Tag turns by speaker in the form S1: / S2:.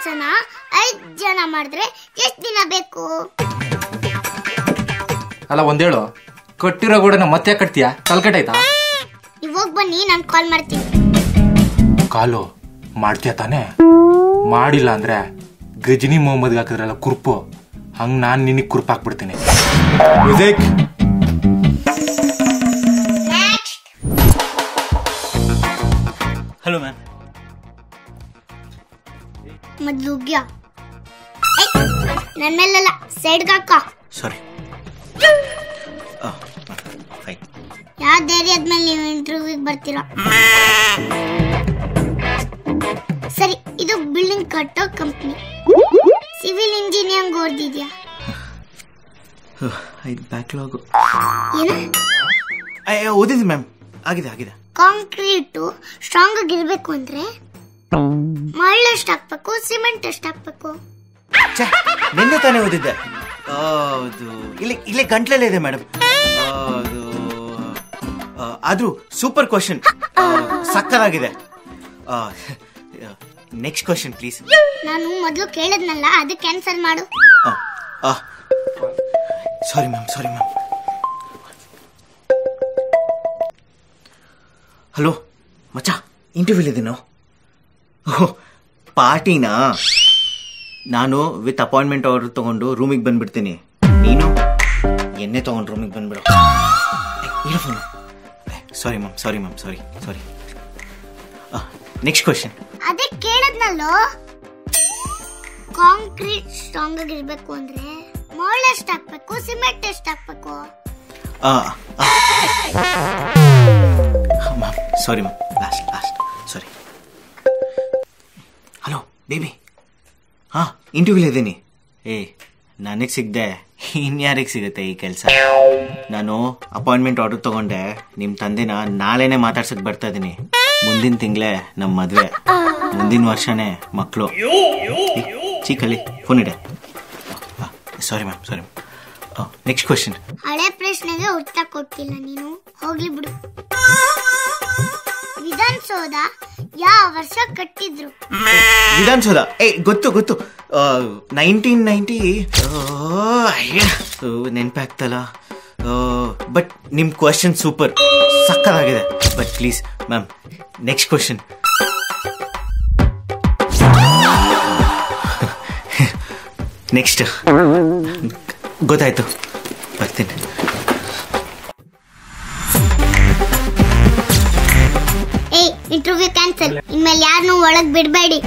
S1: ಕೆಲ್ಸನ 5 ಜನ ಮಾಡಿದ್ರೆ ಎಷ್ಟು ದಿನ ಬೇಕು?
S2: ಅಲ್ಲ ಒಂದೇಳು, ಕಟ್ಟಿರೋ ಗೋಡೆನ ಮತ್ತೆ ಕಟ್ತೀಯಾ? ತಲ್ಕಟಾಯ್ತಾ?
S1: ನೀವು ಹೋಗಿ ಬನ್ನಿ, ನಾನು ಕಾಲ್ ಮಾಡ್ತೀನಿ.
S2: ಕಾಲು ಮಾಡ್ತೀಯ ತಾನೆ? ಮಾಡಿಲ್ಲ ಅಂದ್ರೆ ಗಜನಿ ಮೊಹಮ್ಮದ್ಗೆ ಹಾಕಿದ್ರಲ್ಲ ಕುರ್ಪು, ಹಂಗ್ ನಾನು ನಿನಗೆ ಕುರ್ಪು ಹಾಕ್ಬಿಡ್ತೀನಿ.
S3: Hello ma'am.
S1: ಮೊದ್ಲುಗ್ಯ ನನ್ನ ಮೇಲೆಲ್ಲ ಸೈಡ್ಗೆ ಹಾಕ.
S3: ಸಾರಿ.
S1: ಯಾವ ಧೈರ್ಯದ ಮೇಲೆ ನೀವು ಇಂಟರ್ವ್ಯೂಗೆ ಬರ್ತೀರಾ? ಸರಿ, ಇದು ಬಿಲ್ಡಿಂಗ್ ಕಟ್ಟೋ ಕಂಪ್ನಿ. ಸಿವಿಲ್ ಇಂಜಿನಿಯರಿಂಗ್ ಓದಿದ್ಯಾ?
S3: ಬ್ಯಾಕ್ಲಾಗ್
S1: ಏನು
S3: ಓದಿದ್ವಿ ಮ್ಯಾಮ್. ಆಗಿದೆ.
S1: ಕಾಂಕ್ರೀಟು ಸ್ಟ್ರಾಂಗ್ ಆಗಿರ್ಬೇಕು ಅಂದ್ರೆ ಮರಳು ಎಷ್ಟು ಹಾಕ್ಬೇಕು, ಸಿಮೆಂಟ್ ಎಷ್ಟು ಹಾಕ್ಬೇಕು?
S3: ನಿನ್ನೆ ತಾನೇ ಓದಿದ್ದೆ. ಇಲ್ಲೇ ಗಂಟ್ಲಲ್ಲೇ ಇದೆ ಮೇಡಮ್. ಆದ್ರೂ ಸೂಪರ್ ಕ್ವಶನ್, ಸಕ್ಕತ್ತಾಗಿದೆ. Next question please.
S1: ನಾನು ಮೊದಲು ಕೇಳಿದ್ನಲ್ಲ, ಅದಕ್ಕೆ ಆನ್ಸರ್ ಮಾಡು.
S3: Sorry ma'am. ಹಲೋ ಮಚ್ಚ, ಇಂಟರ್ವ್ಯೂ ಇದ್ದೀನೋ? ಪಾರ್ಟಿನಾ? ನಾನು ವಿತ್ ಅಪಾಯಿಂಟ್ಮೆಂಟ್ ಆರ್ಡರ್ ತಗೊಂಡು ರೂಮಿಗೆ ಬಂದ್ಬಿಡ್ತೀನಿ. ನೀನು ಎಣ್ಣೆ ತಗೊಂಡು ರೂಮಿಗೆ ಬಂದ್ಬಿಡು. ಇಲ್ಲ ಫೋನು. ಸಾರಿ ಮ್ಯಾಮ್. Next question.
S1: ಅದೇ ಕೇಳಿದ್ನಲ್ಲೋ, ಕಾಂಕ್ರೀಟ್ ಸ್ಟ್ರಾಂಗ್ ಆಗಿರ್ಬೇಕು ಅಂದ್ರೆ ಮರಳು ಎಷ್ಟು ಹಾಕ್ಬೇಕು, ಸಿಮೆಂಟ್ ಎಷ್ಟು ಹಾಕ್ಬೇಕು?
S3: Ma'am sorry ma'am. ಲಾಸ್ಟ್ ಸಾರಿ. Hello baby. ಇಂಟರ್ವ್ಯೂ ಇದ್ದೀನಿ. ನನಗೆ ಸಿಗದೆ ಇನ್ಯಾರಿಗೆ ಸಿಗುತ್ತೆ ಈ ಕೆಲಸ? ನಾನು ಅಪಾಯಿಂಟ್ಮೆಂಟ್ ಆರ್ಡರ್ ತಗೊಂಡೆ. ನಿಮ್ಮ ತಂದೆನ ನಾಳೆನೆ ಮಾತಾಡ್ಸಕ್ ಬರ್ತಾ ಇದ್ದೀನಿ. ಮುಂದಿನ ತಿಂಗಳೇ ನಮ್ಮ ಮದುವೆ, ಮುಂದಿನ ವರ್ಷನೇ ಮಕ್ಕಳು. ಚೀಕಲ್ಲಿ ಫೋನ್ ಇಡೆ. Sorry ma'am. Next question.
S1: ಹಳೆ ಪ್ರಶ್ನೆಗೆ ಉತ್ತರ ಕೊಟ್ಟಿಲ್ಲ ನೀನು, ಹೋಗ್ಲಿ ಬಿಡು. ವಿಧಾನಸೌಧ ಯಾವ ವರ್ಷ ಕಟ್ಟಿದ್ರು?
S3: ವಿಧಾನಸೌಧ ಗೊತ್ತು. 1990. ನೆನಪಾಗ್ತಲ್ಲ. ಬಟ್ ನಿಮ್ ಕ್ವಶನ್ ಸೂಪರ್, ಸಕ್ಕತ್ತಾಗಿದೆ. But please ma'am, next question. Next ಗೊತ್ತಾಯ್ತು, ಬರ್ತೀನಿ.
S1: Interview cancel. ಇನ್ಮೇಲೆ ಯಾರನ್ನೂ ಒಳಗ್ ಬಿಡಬೇಡಿ.